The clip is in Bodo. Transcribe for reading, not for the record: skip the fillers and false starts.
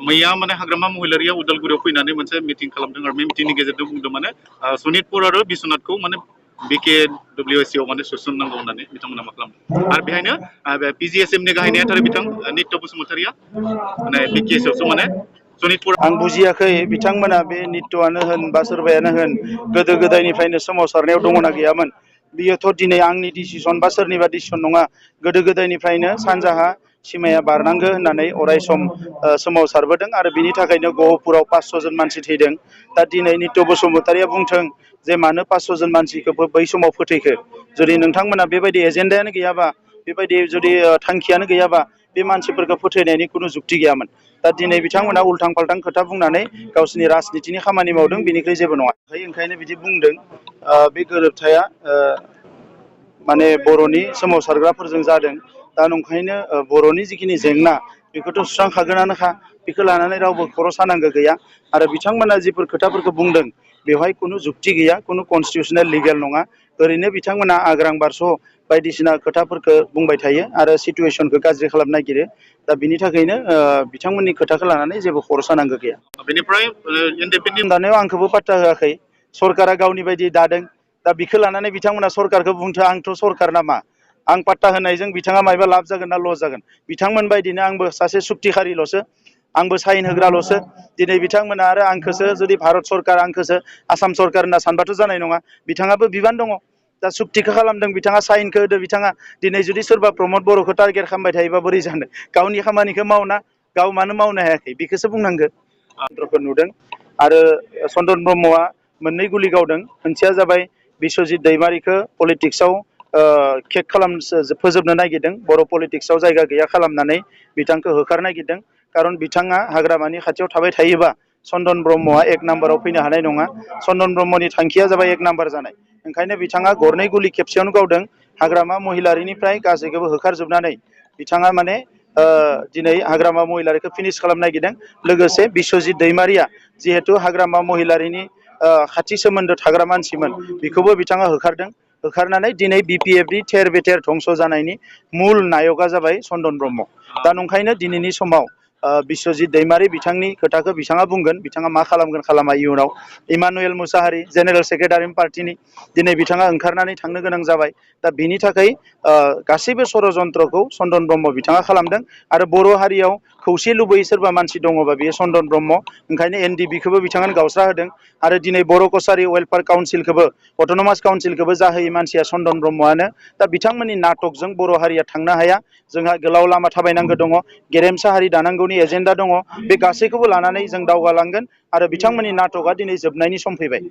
मैया माने हाग्रामा महिलारिया उदालगुरियाव फैनानै मोनसे मिटिं खालामदों आरो बे मिटिंनि गेजेरजों बुंदों माने सनितपुर आरो बिश्वनाथखौ माने BKWSCआव माने सोसननांगौ होननानै बिथांमोना मा खालामदों आरो बेहायनो PGSMनि गाहाय नेहाथारि बिथां नित्य बसुमतारिया माने BKSआवसो माने सनितपुर आं बुजियाखै बिथांमोना बे नित्यआनो होन बा सोरबायानो होन गोदो गोदायनिफ्रायनो सोमावसारनायाव दङना गैयामोन बियोथ' दिनै आंनि डिसिसन बा सोरनिबा डिसिसन नङा गोदो गोदायनिफ्रायनो सानजाहा सिमाया बारनांगो होननानै अरायसम सोमावसारबोदों आरो बिनि थाखायनो गहपुराव 500 जन मानसि थैदों दा दिनै नित्य बसुमतारिया बुंथों जे मानो 500 जन मानसिखौ बै समाव फोथैखो जुदि नोंथांमोना बेबायदि एजेन्डायानो गैयाबा बेबायदि जुदि थांखियानो गैयाबा बे मानसिफोरखौ फोथैनायनि खुनु जुक्ति गैयामोन दा दिनै बिथांमोना उल्थां फाल्थां खोथा बुंनानै गावसोरनि राजनितिनि खामानि मावदों बिनिख्रुइ जेबो नङा ओंखायनो बिदि बुंदों बे गोरोबथाया माने बर'नि सोमावसारग्राफोरजों जादों दा नंखायनो बर'नि जिखिनि जेंना बेखौथ' सुस्रांखागोनानोखा बेखौ लानानै रावबो खर' सानांगौ गैया आरो बिथांमोना जिफोर खोथाफोरखौ बुंदों बेवहाय खुनु जुक्ति गैया खुनु कनस्टिटिउसनेल लिगेल नङा ओरैनो बिथांमोना आग्रां बारस' बायदिसिना खोथाफोरखौ बुंबाय थायो आरो सिटुवेसनखौ गाज्रि खालामनो नागिरो दा बिनि थाखायनो बिथांमोननि खोथाखौ लानानै जेबो खर' सानांगौ गैया बेनिफ्राय इन्डिपेन्डेन्ट दानायाव आंखौबो पात्ता होआखै सरकारा गावनि बायदि दादों दा बिखौ लानानै बिथांमोना सरकारखौ बुंथो आंथ' सरकार नामा आं पात्ता होनायजों बिथाङा मायबा लाब जागोन ना लस जागोन बिथांमोन बायदिनो आंबो सासे सुक्तिखारिल'सो आंबो साइन होग्राल'सो दिनै बिथांमोना आरो आंखौसो जुदि भारत सरकार आंखौसो आसाम सरकार होनना सानबाथ' जानाय नङा बिथाङाबो बिबान दङ दा सुक्तिखौ खालामदों बिथाङा साइनखौ होदो बिथाङा दिनै जुदि सोरबा प्रमद बर'खौ टारगेट खालामबाय थायोबा बोरै जानो गावनि खामानिखौ मावना गाव मानो मावनो हायाखै बेखौसो बुंनांगो आन्द्रखौ नुदों आरो चन्दन ब्रह्मआ मोननै गुलि गावदों मोनसेया जाबाय बिस्वजित दैमारिखौ पलिटिक्सआव केक फोजोबनो नागिरदों बर' पलिटिक्सआव जायगा गैया खालामनानै बिथांखौ होखारनो नागिरदों खारन बिथाङा हाग्रामानि खाथियाव थाबाय थायोबा चन्दन ब्रह्मआ 1 नाम्बाराव फैनो हानाय नङा चन्दन ब्रह्मनि थांखिया जाबाय 1 नाम्बार जानाय ओंखायनो बिथाङा गरनै गुलि खेबसेयावनो गावदों हाग्रामा महिलारिनिफ्राय गासैखौबो होखारजोबनानै बिथाङा माने दिनै हाग्रामा महिलारिखौ फिनिश खालामनो नागिरदों लोगोसे बिस्वजित दैमारिया जिहेतु हाग्रामा महिलारिनि खाथि सोमोन्दो थाग्रा मानसिमोन बेखौबो बिथाङा होखारनानै दिनै BPFनि थेर बेथेर धंस' जानायनि मुल नायकआ जाबाय चन्दन ब्रह्म दा नंखायनो दिनैनि समाव बिस्वजित दैमारि बिथांनि खोथाखौ बिथाङा बुंगोन बिथाङा मा खालामगोन खालामा इयुनाव इमानुएल मुसाहारि जेनेरेल सेक्रेटारि पार्टिनि दिनै बिथाङा ओंखारनानै थांनो गोनां जाबाय दा बिनि थाखाय गासैबो षड़यन्त्रखौ चन्दन ब्रह्म बिथाङा खालामदों आरो बर' हारियाव खौसे लुबैयै सोरबा मानसि दङबा बेयो चन्दन ब्रह्म ओंखायनो NDBखौबो बिथाङानो गावस्रा होदों आरो दिनै बर' कसारि वेलफेयार काउन्सिलखौबो अट'नमास काउन्सिलखौबो जाहोयै मानसिया चन्दन ब्रह्मआनो दा बिथांमोननि नाटकजों बर' हारिया थांनो हाया जोंहा गोलाव लामा थाबायनांगौ दङ गेरेमसा हारि दानांगौनि एजेन्डा दङ बे गासैखौबो लानानै जों दावगालांगोन आरो बिथांमोननि नाटकआ दिनै जोबनायनि सम फैबाय।